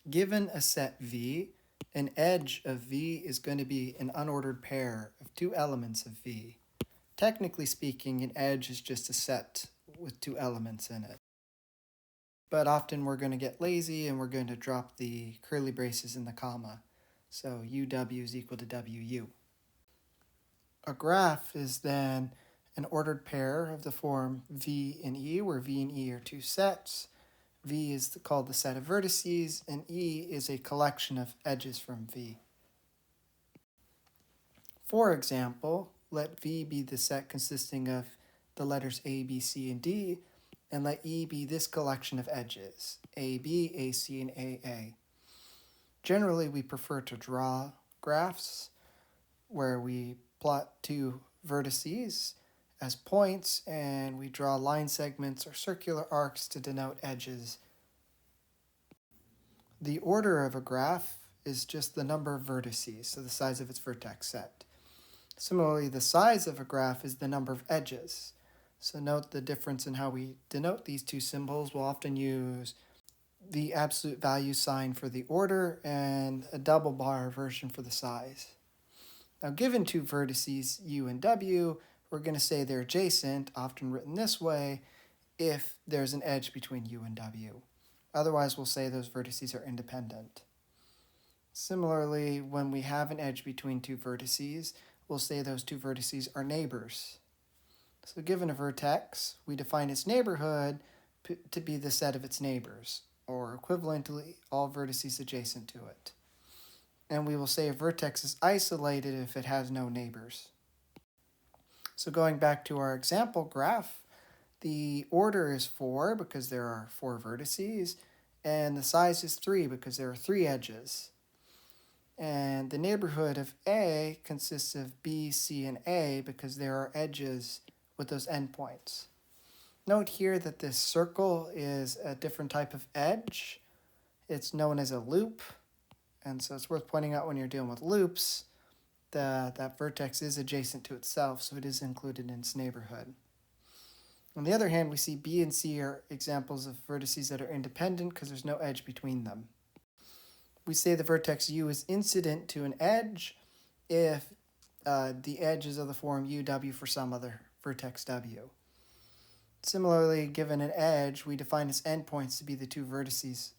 Given a set V, an edge of V is going to be an unordered pair of two elements of V. Technically speaking, an edge is just a set with two elements in it. But often we're going to get lazy and we're going to drop the curly braces in the comma. So UW is equal to WU. A graph is then an ordered pair of the form V and E, where V and E are two sets. V is called the set of vertices, and E is a collection of edges from V. For example, let V be the set consisting of the letters A, B, C, and D, and let E be this collection of edges, AB, AC, and AA. Generally, we prefer to draw graphs where we plot two vertices as points, and we draw line segments or circular arcs to denote edges. The order of a graph is just the number of vertices, so the size of its vertex set. Similarly, the size of a graph is the number of edges. So note the difference in how we denote these two symbols. We'll often use the absolute value sign for the order and a double bar version for the size. Now, given two vertices U and W, we're going to say they're adjacent, often written this way, if there's an edge between U and W. Otherwise, we'll say those vertices are independent. Similarly, when we have an edge between two vertices, we'll say those two vertices are neighbors. So given a vertex, we define its neighborhood to be the set of its neighbors, or equivalently, all vertices adjacent to it. And we will say a vertex is isolated if it has no neighbors. So going back to our example graph, the order is 4 because there are 4 vertices, and the size is 3 because there are 3 edges. And the neighborhood of A consists of B, C, and A because there are edges with those endpoints. Note here that this circle is a different type of edge. It's known as a loop, and so it's worth pointing out when you're dealing with loops that vertex is adjacent to itself, so it is included in its neighborhood. On the other hand, we see B and C are examples of vertices that are independent because there's no edge between them. We say the vertex U is incident to an edge if the edge is of the form UW for some other vertex W. Similarly, given an edge, we define its endpoints to be the two vertices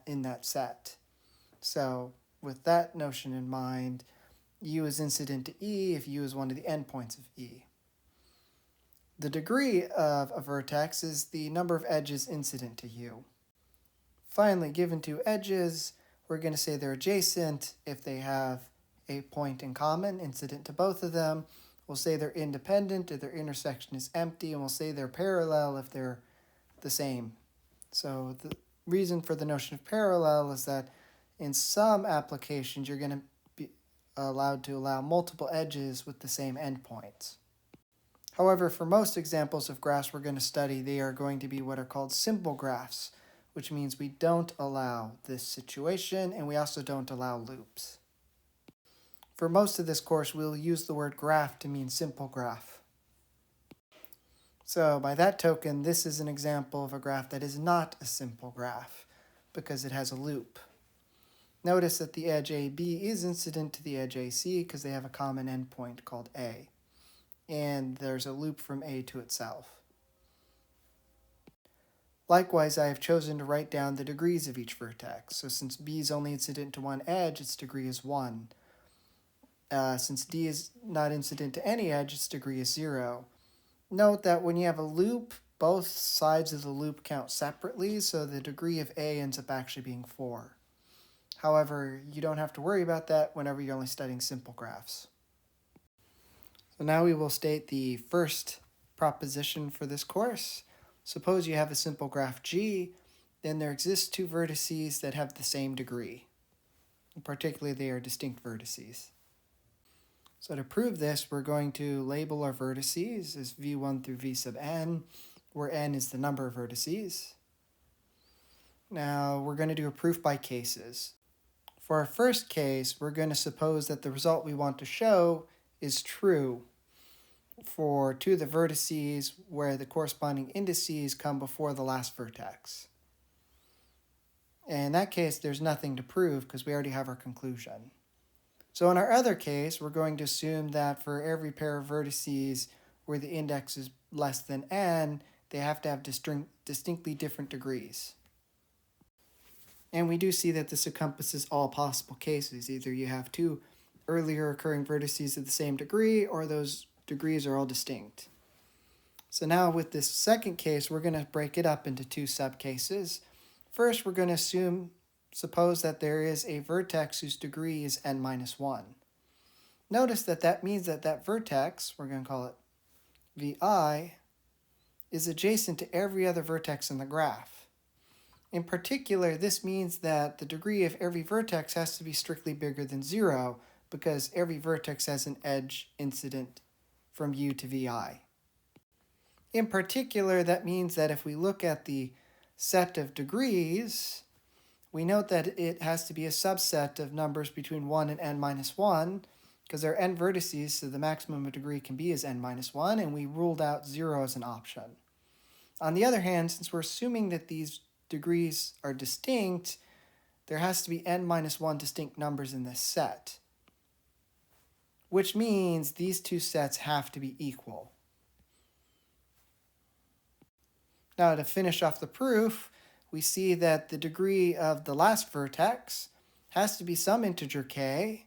in that set. So with that notion in mind, U is incident to E if U is one of the endpoints of E. The degree of a vertex is the number of edges incident to U. Finally, given two edges, we're going to say they're adjacent if they have a point in common incident to both of them. We'll say they're independent if their intersection is empty, and we'll say they're parallel if they're the same. So the reason for the notion of parallel is that in some applications, you're going to be allowed to allow multiple edges with the same endpoints. However, for most examples of graphs we're going to study, they are going to be what are called simple graphs, which means we don't allow this situation, and we also don't allow loops. For most of this course, we'll use the word graph to mean simple graph. So by that token, this is an example of a graph that is not a simple graph because it has a loop. Notice that the edge AB is incident to the edge AC because they have a common endpoint called A. And there's a loop from A to itself. Likewise, I have chosen to write down the degrees of each vertex. So since B is only incident to one edge, its degree is 1. Since D is not incident to any edge, its degree is 0. Note that when you have a loop, both sides of the loop count separately, so the degree of A ends up actually being 4. However, you don't have to worry about that whenever you're only studying simple graphs. So now we will state the first proposition for this course. Suppose you have a simple graph G, then there exist two vertices that have the same degree. Particularly, they are distinct vertices. So to prove this, we're going to label our vertices as V1 through V sub n, where n is the number of vertices. Now, we're going to do a proof by cases. For our first case, we're going to suppose that the result we want to show is true for two of the vertices where the corresponding indices come before the last vertex. And in that case, there's nothing to prove because we already have our conclusion. So in our other case, we're going to assume that for every pair of vertices where the index is less than n, they have to have distinctly different degrees. And we do see that this encompasses all possible cases. Either you have two earlier occurring vertices of the same degree, or those degrees are all distinct. So now with this second case, we're going to break it up into two subcases. First, we're going to suppose that there is a vertex whose degree is n minus 1. Notice that that means that that vertex, we're going to call it vi, is adjacent to every other vertex in the graph. In particular, this means that the degree of every vertex has to be strictly bigger than 0 because every vertex has an edge incident from u to vi. In particular, that means that if we look at the set of degrees, we note that it has to be a subset of numbers between 1 and n minus 1, because there are n vertices, so the maximum a degree can be is n minus 1, and we ruled out 0 as an option. On the other hand, since we're assuming that these degrees are distinct, there has to be n minus 1 distinct numbers in this set, which means these two sets have to be equal. Now, to finish off the proof, we see that the degree of the last vertex has to be some integer k,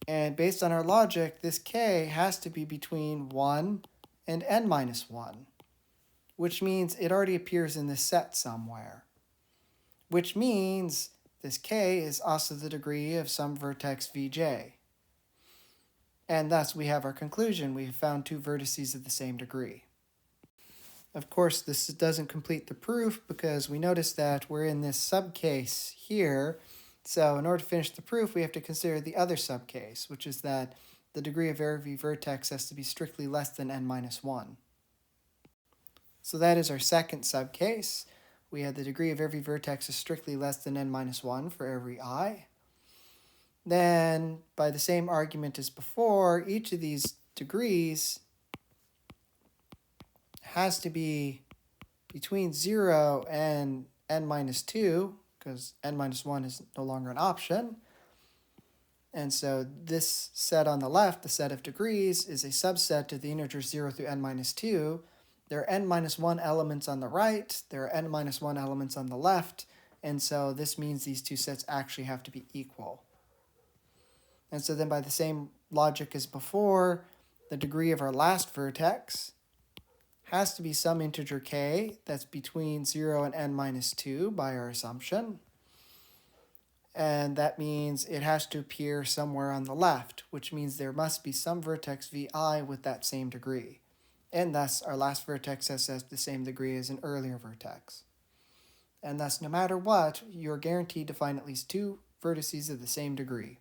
and based on our logic, this k has to be between 1 and n minus 1, which means it already appears in this set somewhere, which means this k is also the degree of some vertex vj. And thus we have our conclusion. We have found two vertices of the same degree. Of course, this doesn't complete the proof because we notice that we're in this subcase here. So in order to finish the proof, we have to consider the other subcase, which is that the degree of every vertex has to be strictly less than n minus 1. So that is our second subcase. We had the degree of every vertex is strictly less than n minus 1 for every I. Then, by the same argument as before, each of these degrees has to be between 0 and n minus 2, because n minus 1 is no longer an option. And so this set on the left, the set of degrees, is a subset of the integers 0 through n minus 2. There are n minus 1 elements on the right, there are n minus 1 elements on the left, and so this means these two sets actually have to be equal. And so then by the same logic as before, the degree of our last vertex has to be some integer k that's between 0 and n minus 2 by our assumption. And that means it has to appear somewhere on the left, which means there must be some vertex vi with that same degree. And thus our last vertex has the same degree as an earlier vertex. And thus no matter what, you're guaranteed to find at least two vertices of the same degree.